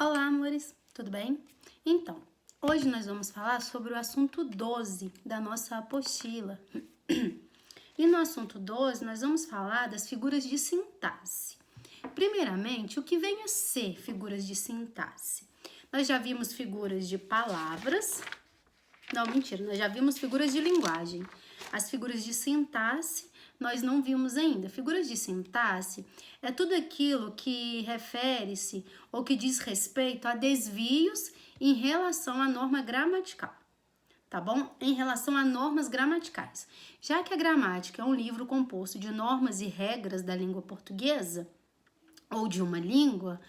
Olá, amores, tudo bem? Então, hoje nós vamos falar sobre o assunto 12 da nossa apostila. E no assunto 12, nós vamos falar das figuras de sintaxe. Primeiramente, o que vem a ser figuras de sintaxe? Nós já vimos figuras de palavras. Não, mentira, nós já vimos figuras de linguagem. As figuras de sintaxe nós não vimos ainda. Figuras de sintaxe é tudo aquilo que refere-se ou que diz respeito a desvios em relação à norma gramatical, tá bom? Em relação a normas gramaticais. Já que a gramática é um livro composto de normas e regras da língua portuguesa ou de uma língua,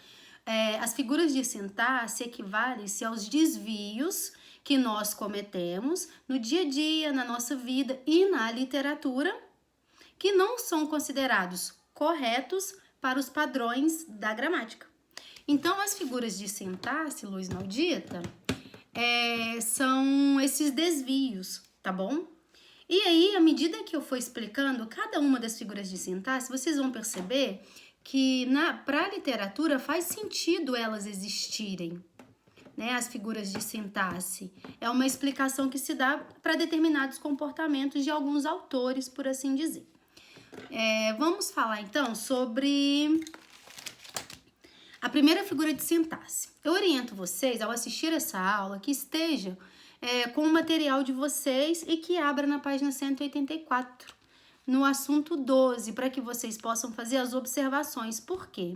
as figuras de sintaxe equivalem-se aos desvios que nós cometemos no dia a dia, na nossa vida e na literatura, que não são considerados corretos para os padrões da gramática. Então, as figuras de sintaxe, luz maldita, são esses desvios, tá bom? E aí, à medida que eu for explicando cada uma das figuras de sintaxe, vocês vão perceber que para a literatura faz sentido elas existirem, né? As figuras de sintaxe é uma explicação que se dá para determinados comportamentos de alguns autores, por assim dizer. Vamos falar então sobre a primeira figura de sintaxe. Eu oriento vocês, ao assistir essa aula, que esteja com o material de vocês e que abra na página 184, no assunto 12, para que vocês possam fazer as observações. Por quê?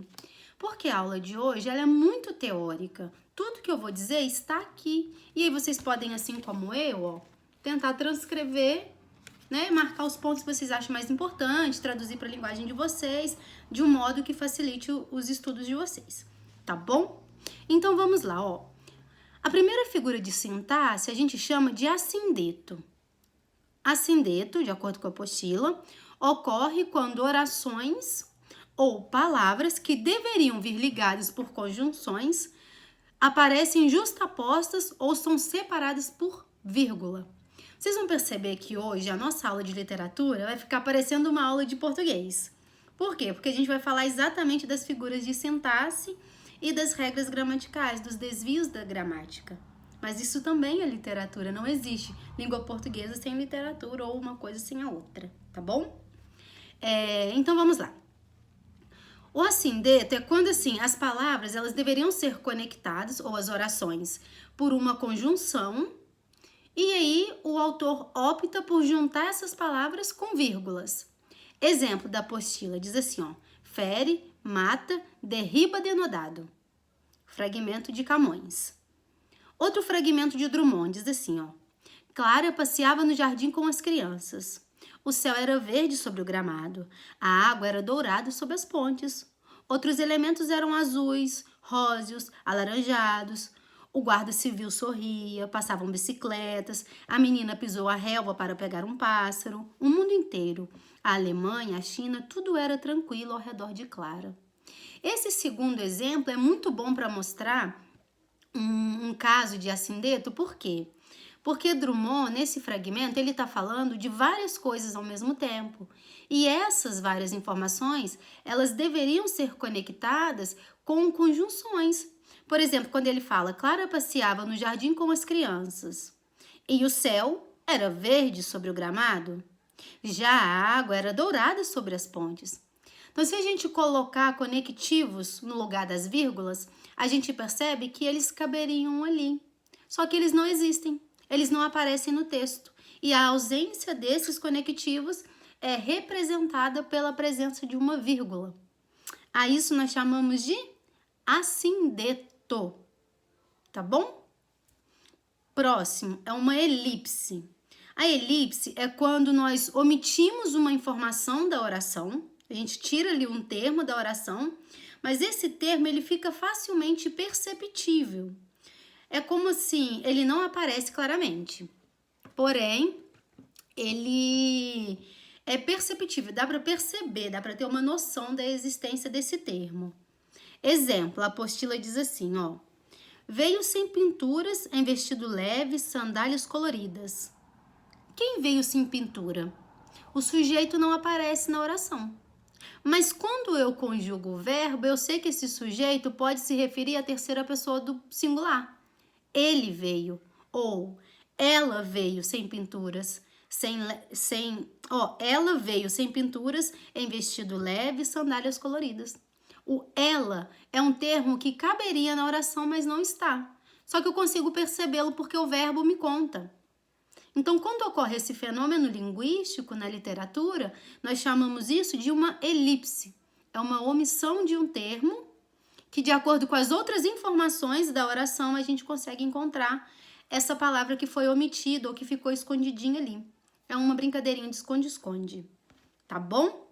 Porque a aula de hoje ela é muito teórica. Tudo que eu vou dizer está aqui. E aí vocês podem, assim como eu, tentar transcrever, né, marcar os pontos que vocês acham mais importantes, traduzir para a linguagem de vocês, de um modo que facilite os estudos de vocês, tá bom? Então vamos lá, A primeira figura de sintaxe a gente chama de assindeto. Assindeto, de acordo com a apostila, ocorre quando orações ou palavras que deveriam vir ligadas por conjunções aparecem justapostas ou são separadas por vírgula. Vocês vão perceber que hoje a nossa aula de literatura vai ficar parecendo uma aula de português. Por quê? Porque a gente vai falar exatamente das figuras de sintaxe e das regras gramaticais, dos desvios da gramática. Mas isso também é literatura, não existe língua portuguesa sem literatura ou uma coisa sem a outra, tá bom? Então vamos lá. O assindeto é quando assim as palavras elas deveriam ser conectadas, ou as orações, por uma conjunção. E aí, o autor opta por juntar essas palavras com vírgulas. Exemplo da apostila diz assim, fere, mata, derriba denodado. Fragmento de Camões. Outro fragmento de Drummond diz assim, Clara passeava no jardim com as crianças. O céu era verde sobre o gramado. A água era dourada sobre as pontes. Outros elementos eram azuis, róseos, alaranjados. O guarda civil sorria, passavam bicicletas, a menina pisou a relva para pegar um pássaro. O mundo inteiro, a Alemanha, a China, tudo era tranquilo ao redor de Clara. Esse segundo exemplo é muito bom para mostrar um caso de assindeto, por quê? Porque Drummond, nesse fragmento, ele está falando de várias coisas ao mesmo tempo. E essas várias informações, elas deveriam ser conectadas com conjunções. Por exemplo, quando ele fala, Clara passeava no jardim com as crianças e o céu era verde sobre o gramado, já a água era dourada sobre as pontes. Então, se a gente colocar conectivos no lugar das vírgulas, a gente percebe que eles caberiam ali. Só que eles não existem, eles não aparecem no texto. E a ausência desses conectivos é representada pela presença de uma vírgula. A isso nós chamamos de assindeto. Tá bom? Próximo é uma elipse. A elipse é quando nós omitimos uma informação da oração, a gente tira ali um termo da oração, mas esse termo ele fica facilmente perceptível. É como assim, ele não aparece claramente, porém, ele é perceptível, dá para perceber, dá para ter uma noção da existência desse termo. Exemplo, a apostila diz assim, veio sem pinturas, em vestido leve, sandálias coloridas. Quem veio sem pintura? O sujeito não aparece na oração. Mas quando eu conjugo o verbo, eu sei que esse sujeito pode se referir à terceira pessoa do singular. Ele veio, ou ela veio sem pinturas, ela veio sem pinturas, em vestido leve e sandálias coloridas. O ela é um termo que caberia na oração, mas não está. Só que eu consigo percebê-lo porque o verbo me conta. Então, quando ocorre esse fenômeno linguístico na literatura, nós chamamos isso de uma elipse. É uma omissão de um termo que, de acordo com as outras informações da oração, a gente consegue encontrar essa palavra que foi omitida ou que ficou escondidinha ali. É uma brincadeirinha de esconde-esconde, tá bom?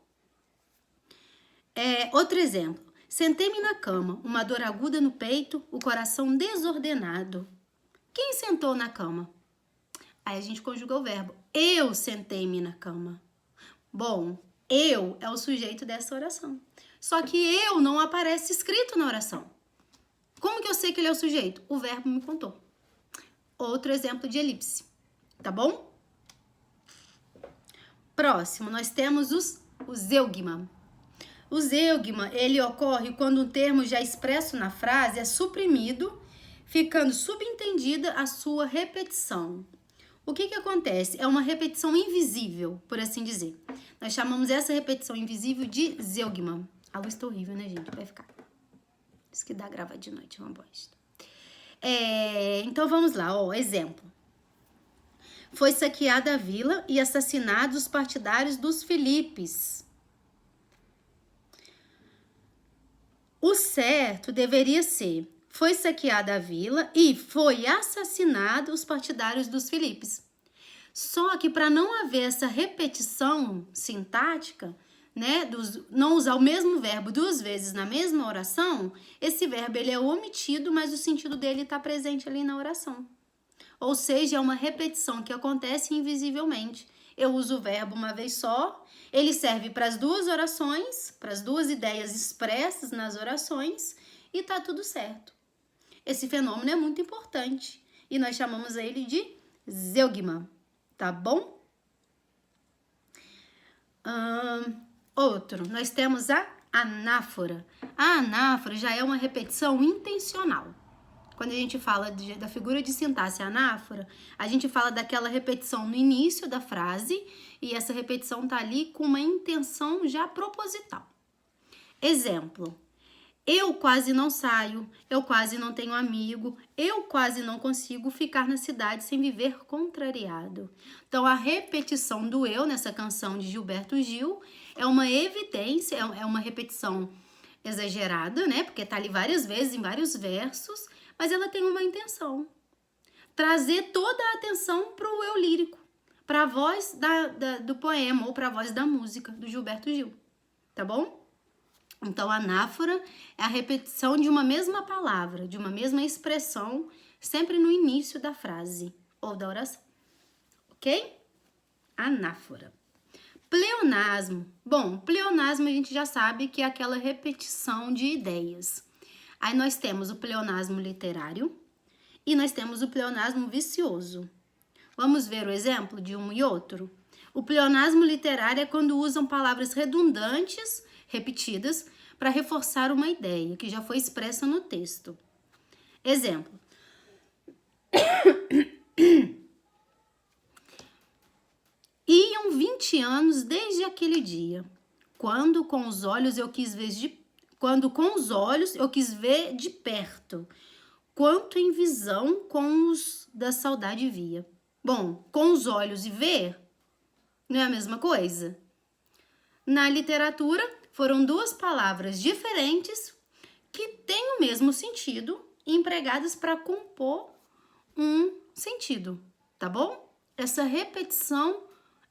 Outro exemplo. Sentei-me na cama, uma dor aguda no peito, o coração desordenado. Quem sentou na cama? Aí a gente conjuga o verbo. Eu sentei-me na cama. Bom, eu é o sujeito dessa oração. Só que eu não aparece escrito na oração. Como que eu sei que ele é o sujeito? O verbo me contou. Outro exemplo de elipse, tá bom? Próximo, nós temos o zeugma. O zeugma, ele ocorre quando um termo já expresso na frase é suprimido, ficando subentendida a sua repetição. O que acontece? É uma repetição invisível, por assim dizer. Nós chamamos essa repetição invisível de zeugma. A luz tá horrível, né, gente? Vai ficar. Isso que dá gravar de noite, é uma bosta. Então, vamos lá, exemplo. Foi saqueada a vila e assassinados os partidários dos Filipes. O certo deveria ser: foi saqueada a vila e foi assassinado os partidários dos Filipes. Só que para não haver essa repetição sintática, né, não usar o mesmo verbo duas vezes na mesma oração, esse verbo ele é omitido, mas o sentido dele está presente ali na oração. Ou seja, é uma repetição que acontece invisivelmente. Eu uso o verbo uma vez só, ele serve para as duas orações, para as duas ideias expressas nas orações, e tá tudo certo. Esse fenômeno é muito importante e nós chamamos ele de zeugma, tá bom? Outro, nós temos a anáfora. A anáfora já é uma repetição intencional. Quando a gente fala da figura de sintaxe anáfora, a gente fala daquela repetição no início da frase e essa repetição tá ali com uma intenção já proposital. Exemplo: eu quase não saio, eu quase não tenho amigo, eu quase não consigo ficar na cidade sem viver contrariado. Então, a repetição do eu nessa canção de Gilberto Gil é uma evidência, é uma repetição exagerada, né? Porque tá ali várias vezes, em vários versos, mas ela tem uma intenção. Trazer toda a atenção para o eu lírico, para a voz do poema ou para a voz da música do Gilberto Gil, tá bom? Então, a anáfora é a repetição de uma mesma palavra, de uma mesma expressão, sempre no início da frase ou da oração. Ok? Anáfora. Pleonasmo. Bom, pleonasmo a gente já sabe que é aquela repetição de ideias. Aí nós temos o pleonasmo literário e nós temos o pleonasmo vicioso. Vamos ver o exemplo de um e outro? O pleonasmo literário é quando usam palavras redundantes, repetidas, para reforçar uma ideia que já foi expressa no texto. Exemplo. Iam 20 anos desde aquele dia, quando com os olhos eu quis ver de perto, quanto em visão com os da saudade via. Bom, com os olhos e ver não é a mesma coisa? Na literatura, foram duas palavras diferentes que têm o mesmo sentido e empregadas para compor um sentido, tá bom? Essa repetição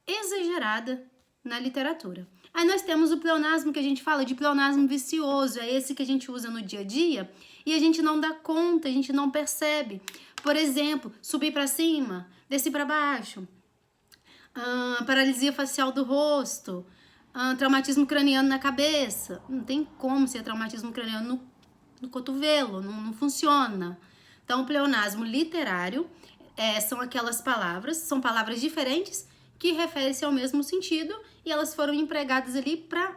exagerada na literatura. Aí nós temos o pleonasmo que a gente fala de pleonasmo vicioso, é esse que a gente usa no dia a dia e a gente não dá conta, a gente não percebe. Por exemplo, subir para cima, descer para baixo, paralisia facial do rosto, traumatismo craniano na cabeça. Não tem como ser traumatismo craniano no cotovelo, não funciona. Então, o pleonasmo literário são aquelas palavras, são palavras diferentes que referem-se ao mesmo sentido e elas foram empregadas ali para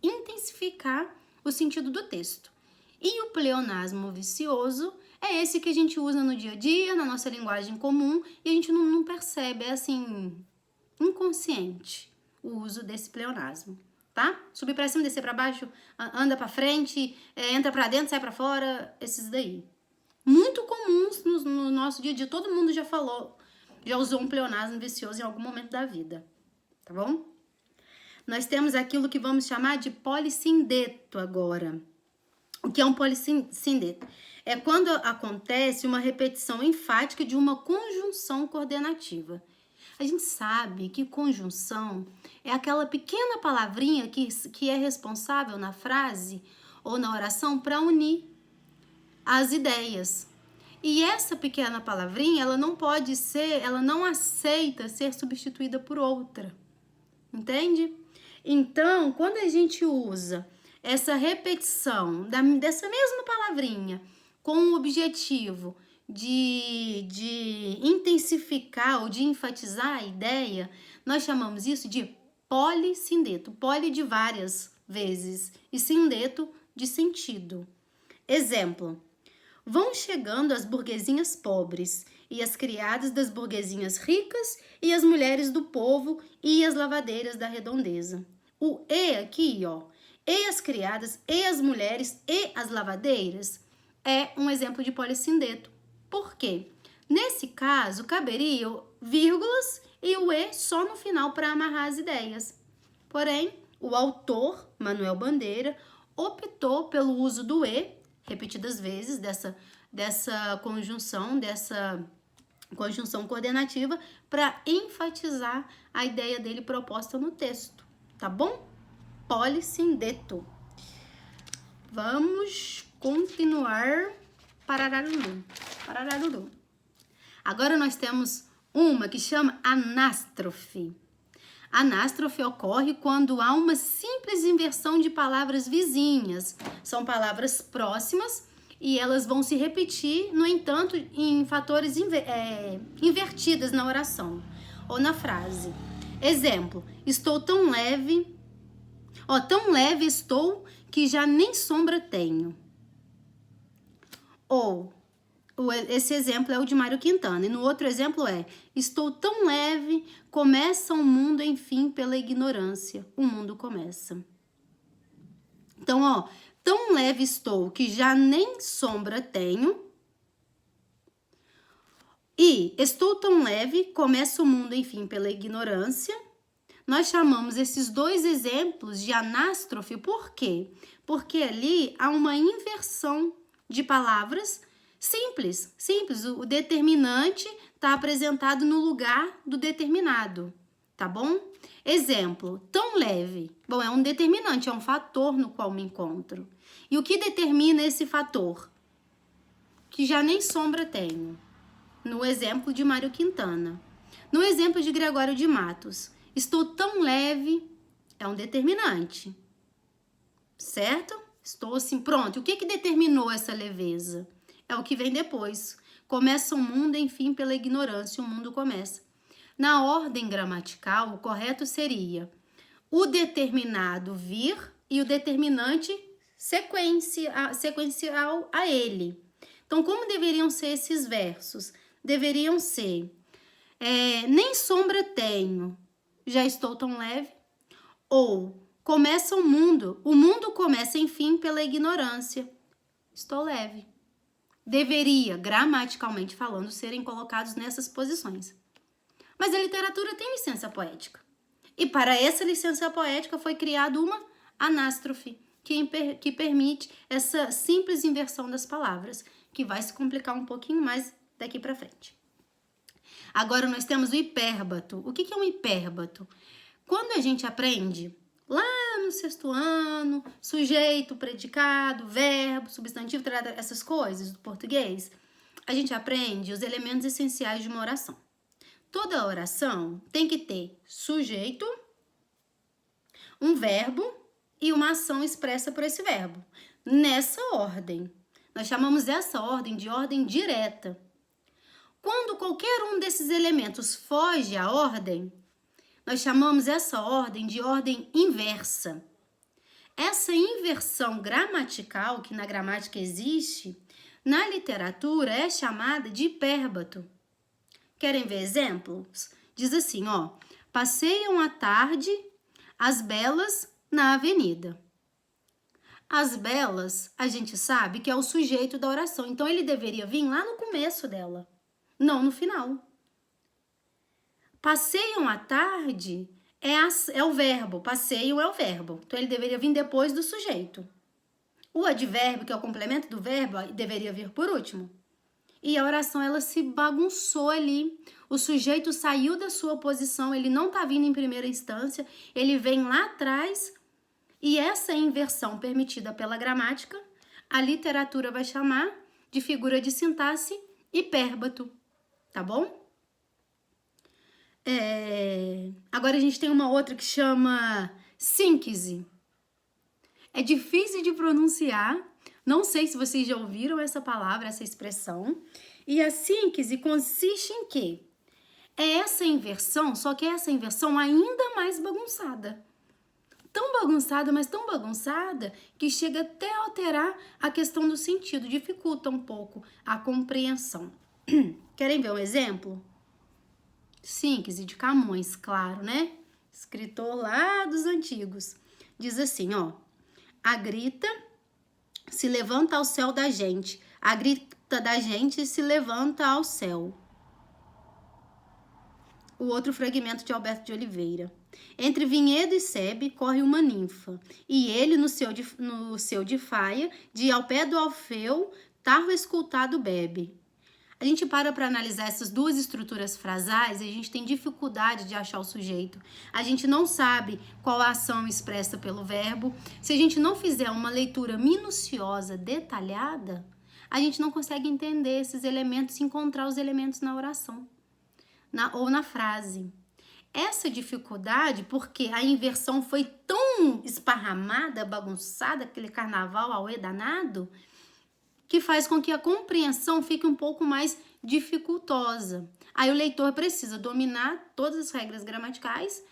intensificar o sentido do texto. E o pleonasmo vicioso é esse que a gente usa no dia a dia, na nossa linguagem comum, e a gente não percebe, é assim, inconsciente o uso desse pleonasmo, tá? Subir pra cima, descer pra baixo, anda pra frente, entra pra dentro, sai pra fora, esses daí. Muito comuns no nosso dia a dia, todo mundo já falou, já usou um pleonasmo vicioso em algum momento da vida, tá bom? Nós temos aquilo que vamos chamar de polissindeto agora. O que é um polissindeto? É quando acontece uma repetição enfática de uma conjunção coordenativa. A gente sabe que conjunção é aquela pequena palavrinha que é responsável na frase ou na oração para unir as ideias. E essa pequena palavrinha, ela não aceita ser substituída por outra. Entende? Então, quando a gente usa essa repetição dessa mesma palavrinha com o objetivo de intensificar ou de enfatizar a ideia, nós chamamos isso de polissindeto. Poli de várias vezes e sindeto de sentido. Exemplo: vão chegando as burguesinhas pobres e as criadas das burguesinhas ricas e as mulheres do povo e as lavadeiras da redondeza. O e aqui, ó, e as criadas, e as mulheres, e as lavadeiras, é um exemplo de polissindeto. Por quê? Nesse caso, caberia vírgulas e o e só no final para amarrar as ideias. Porém, o autor, Manuel Bandeira, optou pelo uso do e, repetidas vezes, dessa conjunção coordenativa, para enfatizar a ideia dele proposta no texto, tá bom? Polissindeto. Vamos continuar. Parararuru. Agora nós temos uma que chama anástrofe. Anástrofe ocorre quando há uma simples inversão de palavras vizinhas. São palavras próximas e elas vão se repetir, no entanto, em fatores invertidas na oração ou na frase. Exemplo: estou tão leve, tão leve estou que já nem sombra tenho. Ou, esse exemplo é o de Mário Quintana. E no outro exemplo é: estou tão leve, começa o mundo, enfim, pela ignorância. O mundo começa. Então, tão leve estou que já nem sombra tenho. E estou tão leve, começa o mundo, enfim, pela ignorância. Nós chamamos esses dois exemplos de anástrofe, por quê? Porque ali há uma inversão de palavras simples. O determinante está apresentado no lugar do determinado, tá bom? Exemplo: tão leve. Bom, é um determinante, é um fator no qual me encontro. E o que determina esse fator? Que já nem sombra tenho. No exemplo de Mário Quintana. No exemplo de Gregório de Matos, estou tão leve, é um determinante, certo? Estou assim, pronto. E o que determinou essa leveza? É o que vem depois. Começa o mundo, enfim, pela ignorância, o mundo começa. Na ordem gramatical, o correto seria o determinado vir e o determinante sequencial a ele. Então, como deveriam ser esses versos? Deveriam ser: nem sombra tenho, já estou tão leve. Ou começa o mundo começa, enfim, pela ignorância, estou leve. Deveria, gramaticalmente falando, serem colocados nessas posições. Mas a literatura tem licença poética. E para essa licença poética foi criada uma anástrofe, que permite essa simples inversão das palavras, que vai se complicar um pouquinho mais daqui para frente. Agora nós temos o hipérbato. O que é um hipérbato? Quando a gente aprende lá no 6º ano, sujeito, predicado, verbo, substantivo, essas coisas do português, a gente aprende os elementos essenciais de uma oração. Toda oração tem que ter sujeito, um verbo e uma ação expressa por esse verbo. Nessa ordem. Nós chamamos essa ordem de ordem direta. Quando qualquer um desses elementos foge à ordem, nós chamamos essa ordem de ordem inversa. essa inversão gramatical, que na gramática existe, na literatura é chamada de hipérbato. Querem ver exemplos? Diz assim, ó. Passeiam à tarde as belas na avenida. As belas, a gente sabe que é o sujeito da oração. Então, ele deveria vir lá no começo dela, não no final. Passeiam à tarde é o verbo. Passeiam é o verbo. Então, ele deveria vir depois do sujeito. O advérbio, que é o complemento do verbo, deveria vir por último. E a oração, ela se bagunçou ali. O sujeito saiu da sua posição, ele não tá vindo em primeira instância, ele vem lá atrás. E essa inversão permitida pela gramática, a literatura vai chamar de figura de sintaxe hipérbato, tá bom? Agora a gente tem uma outra que chama síncese. É difícil de pronunciar, não sei se vocês já ouviram essa palavra, essa expressão. E a síncese consiste em quê? É essa inversão, só que é essa inversão ainda mais bagunçada. Tão bagunçada, mas tão bagunçada, que chega até a alterar a questão do sentido, dificulta um pouco a compreensão. Querem ver um exemplo? Síncese de Camões, claro, né? Escritor lá dos antigos. Diz assim, ó. A grita se levanta ao céu da gente. A grita da gente se levanta ao céu. O outro fragmento de Alberto de Oliveira. Entre Vinhedo e Sebe corre uma ninfa, e ele no seu de faia, de ao pé do Alfeu, tarro escultado bebe. A gente para analisar essas duas estruturas frasais e a gente tem dificuldade de achar o sujeito. A gente não sabe qual a ação expressa pelo verbo. Se a gente não fizer uma leitura minuciosa, detalhada, a gente não consegue entender esses elementos e encontrar os elementos na oração ou na frase. Essa dificuldade, porque a inversão foi tão esparramada, bagunçada, aquele carnaval auê danado, que faz com que a compreensão fique um pouco mais dificultosa. Aí o leitor precisa dominar todas as regras gramaticais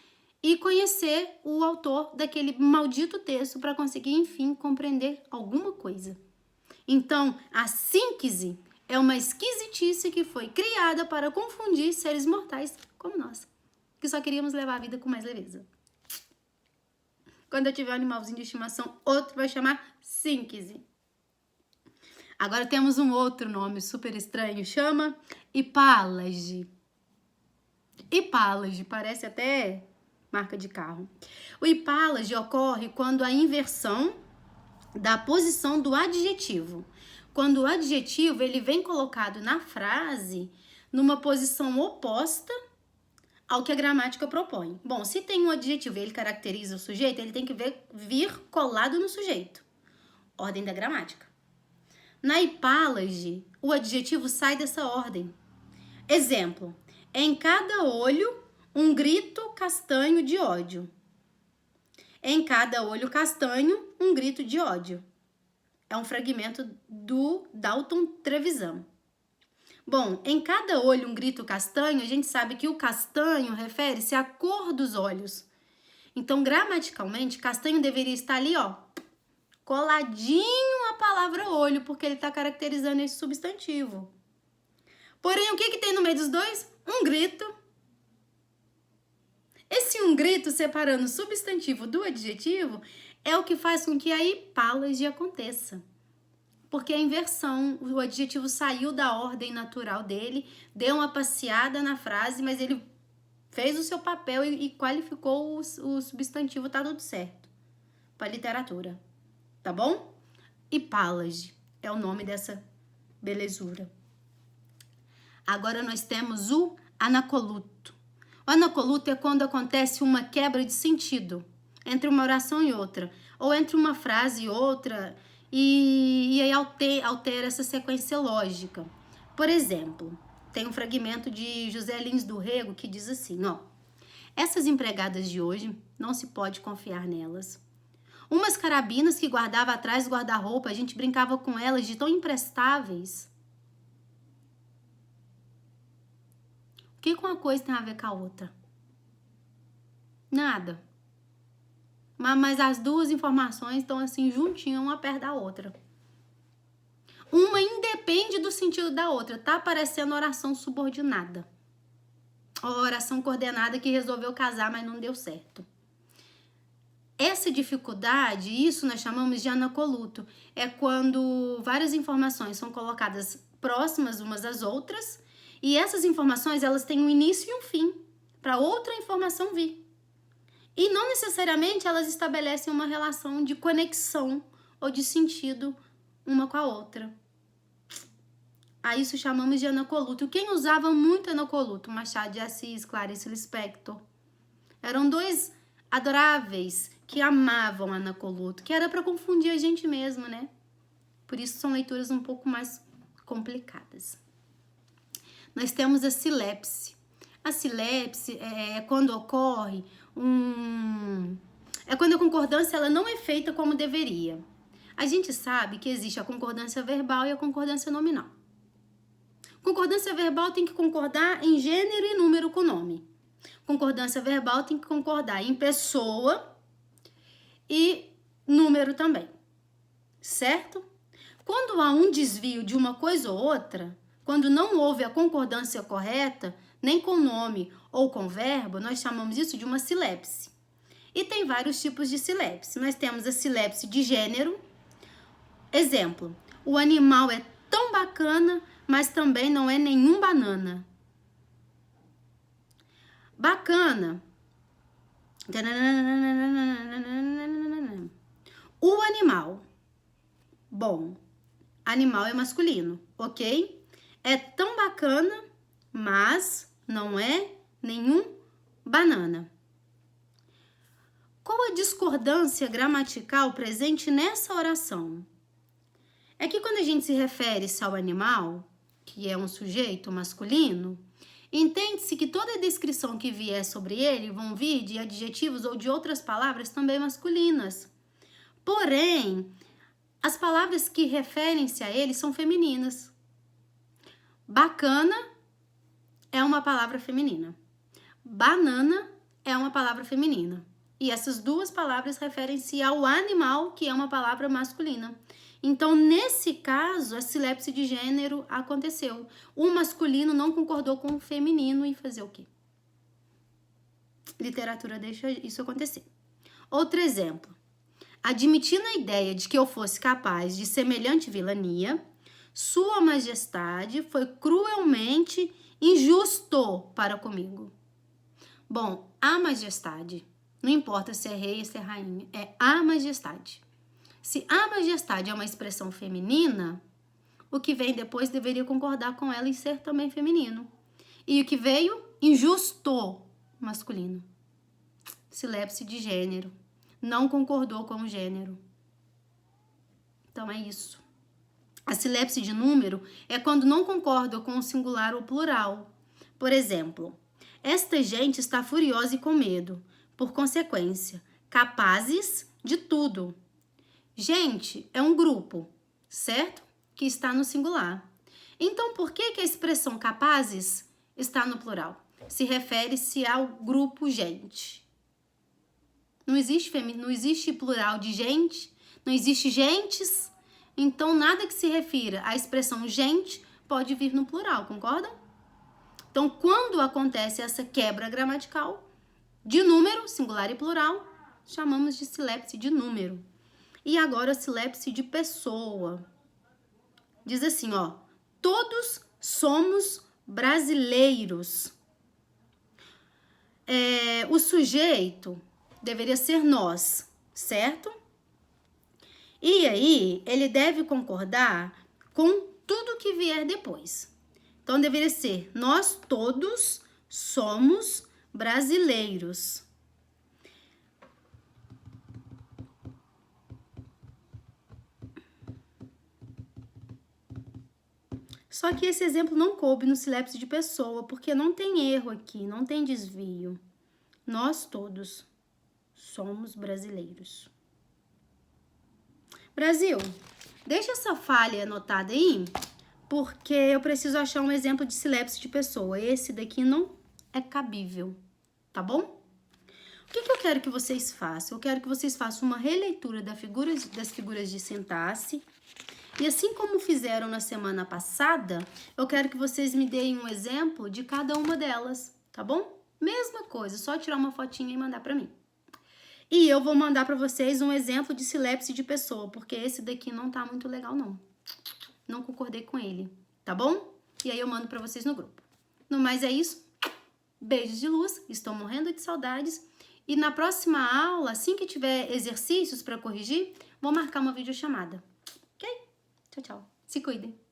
e conhecer o autor daquele maldito texto para conseguir, enfim, compreender alguma coisa. Então, a síncese é uma esquisitice que foi criada para confundir seres mortais como nós, que só queríamos levar a vida com mais leveza. Quando eu tiver um animalzinho de estimação, outro vai chamar síncese. Agora temos um outro nome super estranho, chama hipálage. Hipálage, parece até marca de carro. O hipálage ocorre quando a inversão da posição do adjetivo. Quando o adjetivo ele vem colocado na frase numa posição oposta ao que a gramática propõe. Bom, se tem um adjetivo e ele caracteriza o sujeito, ele tem que vir colado no sujeito. Ordem da gramática. Na hipálage, o adjetivo sai dessa ordem. Exemplo, em cada olho, um grito castanho de ódio. Em cada olho castanho, um grito de ódio. É um fragmento do Dalton Trevisan. Bom, em cada olho, um grito castanho, a gente sabe que o castanho refere-se à cor dos olhos. Então, gramaticalmente, castanho deveria estar ali, ó, coladinho a palavra olho, porque ele está caracterizando esse substantivo. Porém, o que tem no meio dos dois? Um grito. Esse um grito separando o substantivo do adjetivo é o que faz com que a hipálage aconteça. Porque a inversão, o adjetivo saiu da ordem natural dele, deu uma passeada na frase, mas ele fez o seu papel e qualificou o substantivo, tá tudo certo. Para literatura. Tá bom? Hipálage é o nome dessa belezura. Agora nós temos o anacoluto. O anacoluto é quando acontece uma quebra de sentido entre uma oração e outra, ou entre uma frase e outra, e aí altera essa sequência lógica. Por exemplo, tem um fragmento de José Lins do Rego que diz assim, ó: essas empregadas de hoje, não se pode confiar nelas. Umas carabinas que guardava atrás do guarda-roupa, a gente brincava com elas de tão imprestáveis. O que uma coisa tem a ver com a outra? Nada. mas as duas informações estão assim juntinhas, uma perto da outra. Uma independe do sentido da outra, tá parecendo oração subordinada. Ou oração coordenada que resolveu casar, mas não deu certo. Essa dificuldade, isso nós chamamos de anacoluto. É quando várias informações são colocadas próximas umas às outras e essas informações elas têm um início e um fim para outra informação vir. E não necessariamente elas estabelecem uma relação de conexão ou de sentido uma com a outra. A isso chamamos de anacoluto. Quem usava muito anacoluto? Machado de Assis, Clarice Lispector. Eram dois adoráveis que amavam anacoluto, que era para confundir a gente mesmo, né? Por isso são leituras um pouco mais complicadas. Nós temos a silepse. A silepse é quando ocorre é quando a concordância ela não é feita como deveria. A gente sabe que existe a concordância verbal e a concordância nominal. Concordância verbal tem que concordar em gênero e número com o nome. Concordância verbal tem que concordar em pessoa e número também, certo? Quando há um desvio de uma coisa ou outra, quando não houve a concordância correta, nem com nome ou com verbo, nós chamamos isso de uma silepse. E tem vários tipos de silepse. Nós temos a silepse de gênero. Exemplo, o animal é tão bacana, mas também não é nenhum banana. Bacana. O animal. Bom, animal é masculino, ok? É tão bacana, mas não é nenhum banana. Qual a discordância gramatical presente nessa oração? É que quando a gente se refere ao animal, que é um sujeito masculino, entende-se que toda descrição que vier sobre ele vão vir de adjetivos ou de outras palavras também masculinas. Porém, as palavras que referem-se a ele são femininas. Bacana é uma palavra feminina. Banana é uma palavra feminina. E essas duas palavras referem-se ao animal, que é uma palavra masculina. Então, nesse caso, a silepse de gênero aconteceu. O masculino não concordou com o feminino e fazer o quê? Literatura deixa isso acontecer. Outro exemplo. Admitindo a ideia de que eu fosse capaz de semelhante vilania, Sua Majestade foi cruelmente injusto para comigo. Bom, a majestade, não importa se é rei ou se é rainha, é a majestade. Se a majestade é uma expressão feminina, o que vem depois deveria concordar com ela em ser também feminino. E o que veio? Injusto, masculino. Silepse de gênero. Não concordou com o gênero. Então é isso. A silepse de número é quando não concorda com o singular ou plural. Por exemplo, esta gente está furiosa e com medo. Por consequência, capazes de tudo. Gente é um grupo, certo? Que está no singular. Então, por que a expressão capazes está no plural? Se refere-se ao grupo gente. Não existe plural de gente, não existe gentes, então nada que se refira à expressão gente pode vir no plural, concordam? Então, quando acontece essa quebra gramatical de número, singular e plural, chamamos de silepse de número. E agora a silepse de pessoa. Diz assim, ó, todos somos brasileiros. O sujeito deveria ser nós, certo? E aí, ele deve concordar com tudo que vier depois. Então, deveria ser nós todos somos brasileiros. Só que esse exemplo não coube no silepse de pessoa, porque não tem erro aqui, não tem desvio. Nós todos somos brasileiros. Brasil, deixa essa falha anotada aí, porque eu preciso achar um exemplo de silepse de pessoa. Esse daqui não é cabível, tá bom? O que eu quero que vocês façam? Eu quero que vocês façam uma releitura das figuras de sintaxe. E assim como fizeram na semana passada, eu quero que vocês me deem um exemplo de cada uma delas, tá bom? Mesma coisa, só tirar uma fotinha e mandar pra mim. E eu vou mandar pra vocês um exemplo de silepse de pessoa, porque esse daqui não tá muito legal, não. Não concordei com ele, tá bom? E aí eu mando pra vocês no grupo. No mais é isso. Beijos de luz, estou morrendo de saudades. E na próxima aula, assim que tiver exercícios pra corrigir, vou marcar uma videochamada. Ok? Tchau, tchau. Se cuidem.